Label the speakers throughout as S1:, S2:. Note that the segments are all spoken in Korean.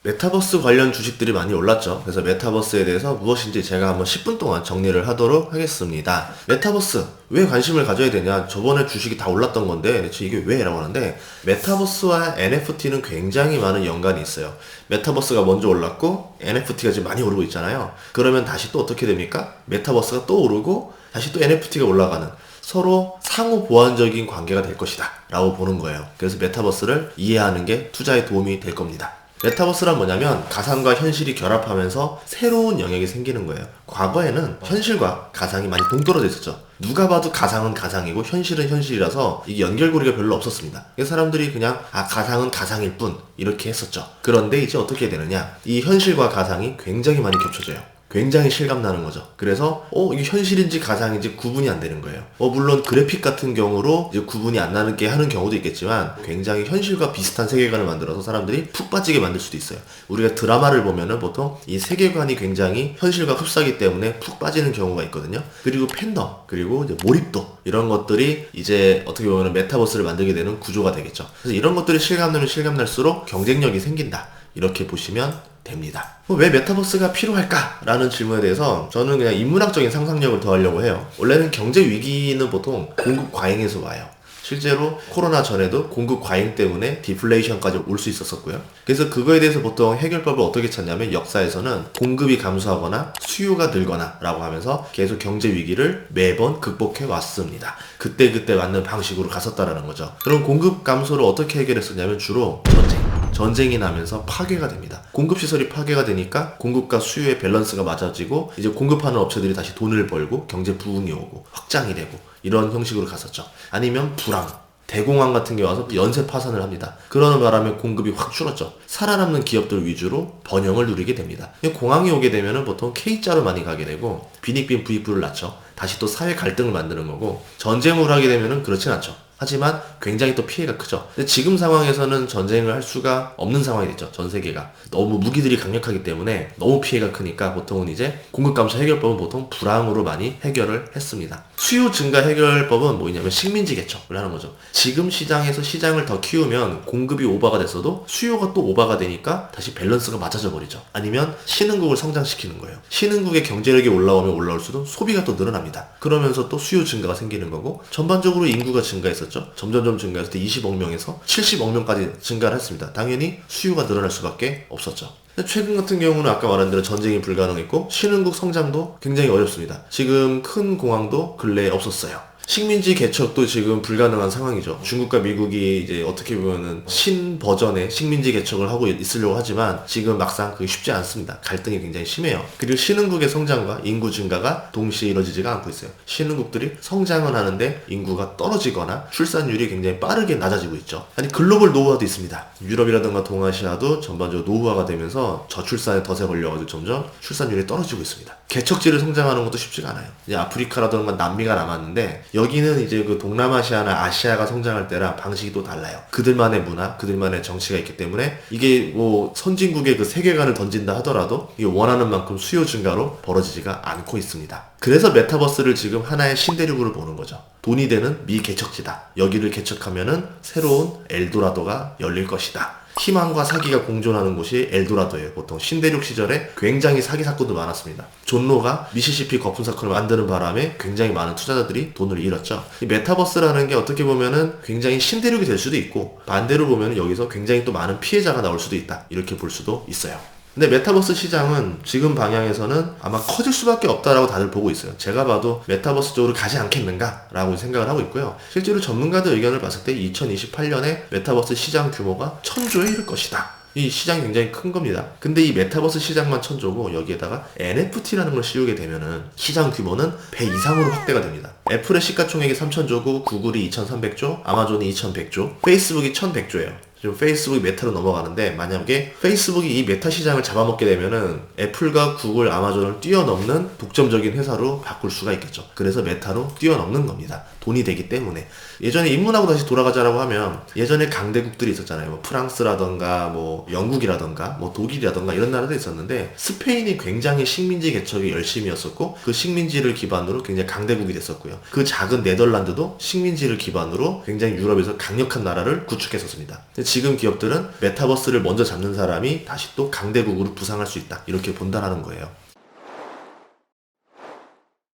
S1: 메타버스 관련 주식들이 많이 올랐죠. 그래서 메타버스에 대해서 무엇인지 제가 한번 10분 동안 정리를 하도록 하겠습니다. 메타버스 왜 관심을 가져야 되냐? 저번에 주식이 다 올랐던 건데 대체 이게 왜? 라고 하는데 메타버스와 NFT는 굉장히 많은 연관이 있어요. 메타버스가 먼저 올랐고 NFT가 지금 많이 오르고 있잖아요. 그러면 다시 또 어떻게 됩니까? 메타버스가 또 오르고 다시 또 NFT가 올라가는 서로 상호 보완적인 관계가 될 것이다 라고 보는 거예요. 그래서 메타버스를 이해하는 게 투자에 도움이 될 겁니다. 메타버스란 뭐냐면 가상과 현실이 결합하면서 새로운 영역이 생기는 거예요. 과거에는 현실과 가상이 많이 동떨어져 있었죠. 누가 봐도 가상은 가상이고 현실은 현실이라서 이게 연결고리가 별로 없었습니다. 그래서 사람들이 그냥 가상은 가상일 뿐 이렇게 했었죠. 그런데 이제 어떻게 되느냐, 이 현실과 가상이 굉장히 많이 겹쳐져요. 굉장히 실감나는 거죠. 그래서 이게 현실인지 가상인지 구분이 안 되는 거예요. 물론 그래픽 같은 경우로 이제 구분이 안 나는 게 하는 경우도 있겠지만 굉장히 현실과 비슷한 세계관을 만들어서 사람들이 푹 빠지게 만들 수도 있어요. 우리가 드라마를 보면은 보통 이 세계관이 굉장히 현실과 흡사하기 때문에 푹 빠지는 경우가 있거든요. 그리고 팬덤, 그리고 이제 몰입도, 이런 것들이 이제 어떻게 보면 메타버스를 만들게 되는 구조가 되겠죠. 그래서 이런 것들이 실감나면 실감날수록 경쟁력이 생긴다, 이렇게 보시면 됩니다. 왜 메타버스가 필요할까? 라는 질문에 대해서 저는 그냥 인문학적인 상상력을 더하려고 해요. 원래는 경제 위기는 보통 공급 과잉에서 와요. 실제로 코로나 전에도 공급 과잉 때문에 디플레이션까지 올 수 있었었고요. 그래서 그거에 대해서 보통 해결법을 어떻게 찾냐면 역사에서는 공급이 감소하거나 수요가 늘거나 라고 하면서 계속 경제 위기를 매번 극복해 왔습니다. 그때 맞는 방식으로 갔었다라는 거죠. 그럼 공급 감소를 어떻게 해결했었냐면 주로 전쟁이 나면서 파괴가 됩니다. 공급시설이 파괴가 되니까 공급과 수요의 밸런스가 맞아지고 이제 공급하는 업체들이 다시 돈을 벌고 경제 부흥이 오고 확장이 되고 이런 형식으로 갔었죠. 아니면 불황, 대공황 같은 게 와서 연쇄 파산을 합니다. 그러는 바람에 공급이 확 줄었죠. 살아남는 기업들 위주로 번영을 누리게 됩니다. 공황이 오게 되면 보통 K자로 많이 가게 되고 빈익빈 부익부를 낳죠. 다시 또 사회 갈등을 만드는 거고, 전쟁을 하게 되면 그렇진 않죠. 하지만 굉장히 또 피해가 크죠. 근데 지금 상황에서는 전쟁을 할 수가 없는 상황이 됐죠. 전 세계가 너무 무기들이 강력하기 때문에 너무 피해가 크니까 보통은 이제 공급 감소 해결법은 보통 불황으로 많이 해결을 했습니다. 수요 증가 해결법은 뭐냐면 식민지 개척을 하는 거죠. 지금 시장에서 시장을 더 키우면 공급이 오버가 됐어도 수요가 또 오버가 되니까 다시 밸런스가 맞아져 버리죠. 아니면 신흥국을 성장시키는 거예요. 신흥국의 경제력이 올라오면 올라올수록 소비가 또 늘어납니다. 그러면서 또 수요 증가가 생기는 거고, 전반적으로 인구가 증가해서 점점 증가해서 20억 명에서 70억 명까지 증가를 했습니다. 당연히 수요가 늘어날 수밖에 없었죠. 최근 같은 경우는 아까 말한 대로 전쟁이 불가능했고 신흥국 성장도 굉장히 어렵습니다. 지금 큰 공황도 근래에 없었어요. 식민지 개척도 지금 불가능한 상황이죠. 중국과 미국이 이제 어떻게 보면은 신버전의 식민지 개척을 하고 있으려고 하지만 지금 막상 그게 쉽지 않습니다. 갈등이 굉장히 심해요. 그리고 신흥국의 성장과 인구 증가가 동시에 이루어지지가 않고 있어요. 신흥국들이 성장은 하는데 인구가 떨어지거나 출산율이 굉장히 빠르게 낮아지고 있죠. 아니 글로벌 노후화도 있습니다. 유럽이라든가 동아시아도 전반적으로 노후화가 되면서 저출산에 덫에 걸려가지고 점점 출산율이 떨어지고 있습니다. 개척지를 성장하는 것도 쉽지가 않아요. 이제 아프리카라든가 남미가 남았는데 여기는 이제 그 동남아시아나 아시아가 성장할 때랑 방식이 또 달라요. 그들만의 문화, 그들만의 정치가 있기 때문에 이게 뭐 선진국의 그 세계관을 던진다 하더라도 이게 원하는 만큼 수요 증가로 벌어지지가 않고 있습니다. 그래서 메타버스를 지금 하나의 신대륙으로 보는 거죠. 돈이 되는 미개척지다. 여기를 개척하면은 새로운 엘도라도가 열릴 것이다. 희망과 사기가 공존하는 곳이 엘도라도예요. 보통 신대륙 시절에 굉장히 사기 사건도 많았습니다. 존로가 미시시피 거품 사건을 만드는 바람에 굉장히 많은 투자자들이 돈을 잃었죠. 이 메타버스라는 게 어떻게 보면은 굉장히 신대륙이 될 수도 있고, 반대로 보면은 여기서 굉장히 또 많은 피해자가 나올 수도 있다, 이렇게 볼 수도 있어요. 근데 메타버스 시장은 지금 방향에서는 아마 커질 수밖에 없다라고 다들 보고 있어요. 제가 봐도 메타버스 쪽으로 가지 않겠는가 라고 생각을 하고 있고요. 실제로 전문가들 의견을 봤을 때 2028년에 메타버스 시장 규모가 1000조에 이를 것이다. 이 시장이 굉장히 큰 겁니다. 근데 이 메타버스 시장만 1000조고 여기에다가 NFT라는 걸 씌우게 되면은 시장 규모는 배 이상으로 확대가 됩니다. 애플의 시가총액이 3000조고 구글이 2300조, 아마존이 2100조, 페이스북이 1100조예요. 지금 페이스북이 메타로 넘어가는데 만약에 페이스북이 이 메타 시장을 잡아먹게 되면은 애플과 구글, 아마존을 뛰어넘는 독점적인 회사로 바꿀 수가 있겠죠. 그래서 메타로 뛰어넘는 겁니다. 돈이 되기 때문에. 예전에 인문하고 다시 돌아가자라고 하면 예전에 강대국들이 있었잖아요. 뭐 프랑스라던가 뭐 영국이라던가 뭐 독일이라던가 이런 나라도 있었는데 스페인이 굉장히 식민지 개척이 열심히 였었고 그 식민지를 기반으로 굉장히 강대국이 됐었고요. 그 작은 네덜란드도 식민지를 기반으로 굉장히 유럽에서 강력한 나라를 구축했었습니다. 지금 기업들은 메타버스를 먼저 잡는 사람이 다시 또 강대국으로 부상할 수 있다, 이렇게 본다라는 거예요.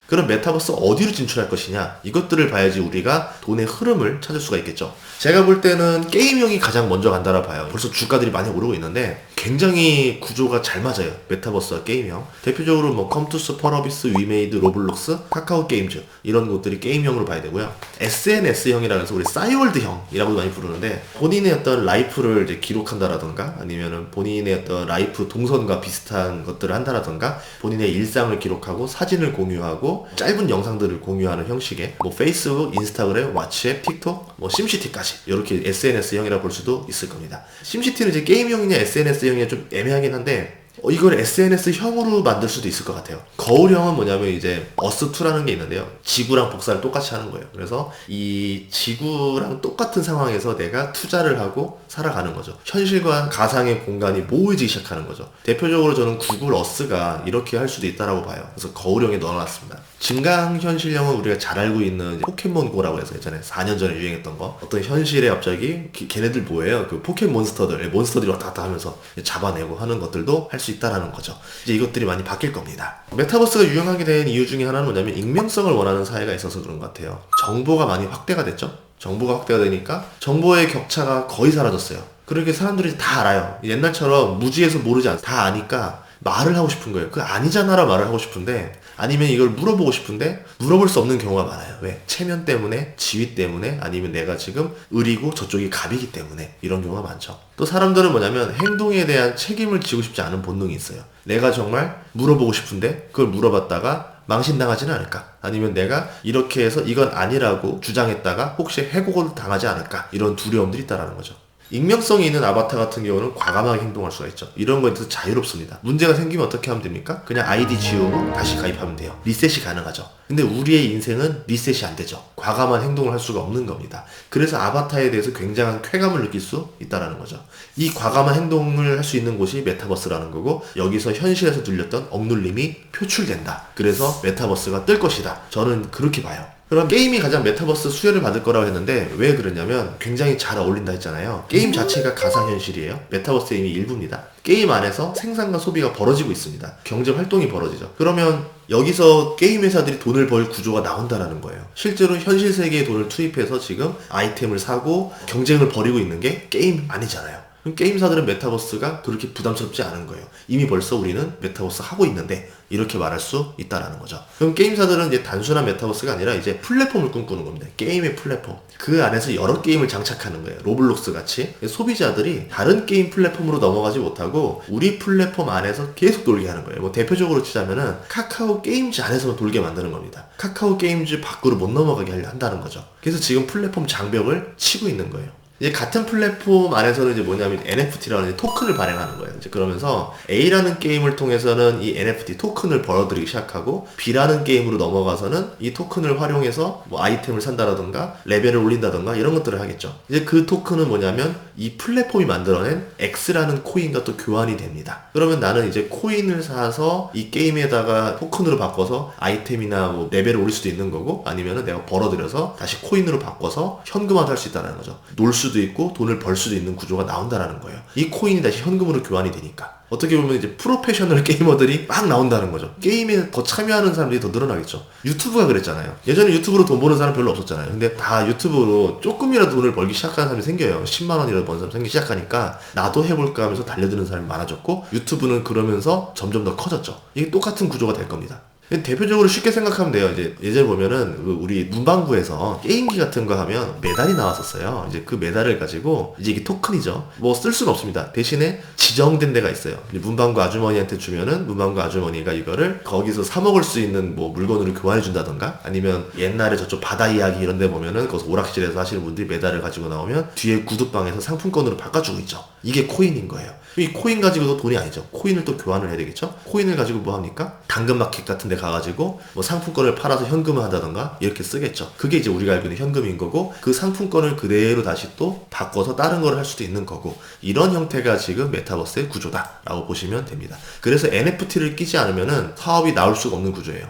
S1: 그럼 메타버스 어디로 진출할 것이냐, 이것들을 봐야지 우리가 돈의 흐름을 찾을 수가 있겠죠. 제가 볼 때는 게임형이 가장 먼저 간다라 봐요. 벌써 주가들이 많이 오르고 있는데 굉장히 구조가 잘 맞아요, 메타버스와 게임형. 대표적으로 뭐 컴투스, 펄어비스, 위메이드, 로블록스, 카카오 게임즈, 이런 것들이 게임형으로 봐야 되고요. SNS형이라고 해서 우리 싸이월드형이라고 많이 부르는데, 본인의 어떤 라이프를 이제 기록한다라던가, 아니면은 본인의 어떤 라이프 동선과 비슷한 것들을 한다라던가, 본인의 일상을 기록하고 사진을 공유하고 짧은 영상들을 공유하는 형식의 뭐 페이스북, 인스타그램, 왓츠앱, 틱톡, 뭐 심시티까지, 이렇게 SNS형이라 볼 수도 있을 겁니다. 심시티는 이제 게임형이냐 SNS형이냐 좀 애매하긴 한데, 이걸 SNS형으로 만들 수도 있을 것 같아요. 거울형은 뭐냐면 이제 어스2라는 게 있는데요. 지구랑 복사를 똑같이 하는 거예요. 그래서 이 지구랑 똑같은 상황에서 내가 투자를 하고 살아가는 거죠. 현실과 가상의 공간이 모이기 시작하는 거죠. 대표적으로 저는 구글 어스가 이렇게 할 수도 있다라고 봐요. 그래서 거울형에 넣어놨습니다. 증강현실형은 우리가 잘 알고 있는 포켓몬고라고 해서 예전에 4년 전에 유행했던 거, 어떤 현실에 갑자기 걔네들 뭐예요? 그 포켓몬스터들, 몬스터들이 왔다 갔다 하면서 잡아내고 하는 것들도 할 수 있다라는 거죠. 이제 이것들이 많이 바뀔 겁니다. 메타버스가 유행하게 된 이유 중에 하나는 뭐냐면 익명성을 원하는 사회가 있어서 그런 것 같아요. 정보가 많이 확대가 됐죠. 정보가 확대가 되니까 정보의 격차가 거의 사라졌어요. 그렇게 사람들이 다 알아요. 옛날처럼 무지해서 모르지 않아. 다 아니까 말을 하고 싶은 거예요. 그 아니잖아라 말을 하고 싶은데, 아니면 이걸 물어보고 싶은데 물어볼 수 없는 경우가 많아요. 왜? 체면 때문에, 지위 때문에, 아니면 내가 지금 을이고 저쪽이 갑이기 때문에, 이런 경우가 많죠. 또 사람들은 뭐냐면 행동에 대한 책임을 지고 싶지 않은 본능이 있어요. 내가 정말 물어보고 싶은데 그걸 물어봤다가 망신당하지는 않을까? 아니면 내가 이렇게 해서 이건 아니라고 주장했다가 혹시 해고를 당하지 않을까? 이런 두려움들이 있다는 거죠. 익명성이 있는 아바타 같은 경우는 과감하게 행동할 수가 있죠. 이런 거에 대해서 자유롭습니다. 문제가 생기면 어떻게 하면 됩니까? 그냥 아이디 지우고 다시 가입하면 돼요. 리셋이 가능하죠. 근데 우리의 인생은 리셋이 안 되죠. 과감한 행동을 할 수가 없는 겁니다. 그래서 아바타에 대해서 굉장한 쾌감을 느낄 수 있다는 거죠. 이 과감한 행동을 할 수 있는 곳이 메타버스라는 거고, 여기서 현실에서 들렸던 억눌림이 표출된다. 그래서 메타버스가 뜰 것이다. 저는 그렇게 봐요. 그럼 게임이 가장 메타버스 수혜를 받을 거라고 했는데, 왜 그러냐면 굉장히 잘 어울린다 했잖아요. 게임 자체가 가상현실이에요. 메타버스의 이미 일부입니다. 게임 안에서 생산과 소비가 벌어지고 있습니다. 경제 활동이 벌어지죠. 그러면 여기서 게임 회사들이 돈을 벌 구조가 나온다라는 거예요. 실제로 현실 세계에 돈을 투입해서 지금 아이템을 사고 경쟁을 벌이고 있는 게 게임 아니잖아요. 그럼 게임사들은 메타버스가 그렇게 부담스럽지 않은 거예요. 이미 벌써 우리는 메타버스 하고 있는데, 이렇게 말할 수 있다라는 거죠. 그럼 게임사들은 이제 단순한 메타버스가 아니라 이제 플랫폼을 꿈꾸는 겁니다. 게임의 플랫폼. 그 안에서 여러 게임을 장착하는 거예요. 로블록스 같이. 소비자들이 다른 게임 플랫폼으로 넘어가지 못하고 우리 플랫폼 안에서 계속 돌게 하는 거예요. 뭐 대표적으로 치자면은 카카오 게임즈 안에서만 돌게 만드는 겁니다. 카카오 게임즈 밖으로 못 넘어가게 한다는 거죠. 그래서 지금 플랫폼 장벽을 치고 있는 거예요. 이제 같은 플랫폼 안에서는 이제 뭐냐면 NFT라는 토큰을 발행하는 거예요. 이제 그러면서 A라는 게임을 통해서는 이 NFT 토큰을 벌어들이기 시작하고, B라는 게임으로 넘어가서는 이 토큰을 활용해서 뭐 아이템을 산다라던가 레벨을 올린다던가 이런 것들을 하겠죠. 이제 그 토큰은 뭐냐면 이 플랫폼이 만들어낸 X라는 코인과 또 교환이 됩니다. 그러면 나는 이제 코인을 사서 이 게임에다가 토큰으로 바꿔서 아이템이나 뭐 레벨을 올릴 수도 있는 거고, 아니면은 내가 벌어들여서 다시 코인으로 바꿔서 현금화도 할 수 있다는 거죠. 놀 수도 있고 돈을 벌 수도 있는 구조가 나온다라는 거예요. 이 코인이 다시 현금으로 교환이 되니까. 어떻게 보면 이제 프로페셔널 게이머들이 막 나온다는 거죠. 게임에 더 참여하는 사람들이 더 늘어나겠죠. 유튜브가 그랬잖아요. 예전에 유튜브로 돈 버는 사람 별로 없었잖아요. 근데 다 유튜브로 조금이라도 돈을 벌기 시작하는 사람이 생겨요. 10만 원이라도 버는 사람이 생기기 시작하니까 나도 해볼까 하면서 달려드는 사람이 많아졌고, 유튜브는 그러면서 점점 더 커졌죠. 이게 똑같은 구조가 될 겁니다. 대표적으로 쉽게 생각하면 돼요. 이제 예전에 보면은 우리 문방구에서 게임기 같은 거 하면 메달이 나왔었어요. 이제 그 메달을 가지고 이제 이게 토큰이죠. 뭐 쓸 수는 없습니다. 대신에 지정된 데가 있어요. 문방구 아주머니한테 주면은 문방구 아주머니가 이거를 거기서 사 먹을 수 있는 뭐 물건으로 교환해 준다던가, 아니면 옛날에 저쪽 바다 이야기 이런 데 보면은 거기서 오락실에서 하시는 분들이 메달을 가지고 나오면 뒤에 구두방에서 상품권으로 바꿔주고 있죠. 이게 코인인 거예요. 이 코인 가지고도 돈이 아니죠. 코인을 또 교환을 해야 되겠죠. 코인을 가지고 뭐 합니까? 당근마켓 같은 데 가가지고 뭐 상품권을 팔아서 현금화 한다던가 이렇게 쓰겠죠. 그게 이제 우리가 알고 있는 현금인 거고, 그 상품권을 그대로 다시 또 바꿔서 다른 걸 할 수도 있는 거고, 이런 형태가 지금 메타버스의 구조다 라고 보시면 됩니다. 그래서 NFT를 끼지 않으면은 사업이 나올 수가 없는 구조예요.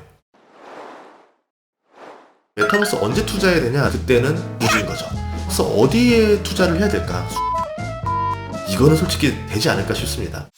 S1: 메타버스 언제 투자해야 되냐? 그때는 무주인 거죠. 그래서 어디에 투자를 해야 될까? 이거는 솔직히 되지 않을까 싶습니다.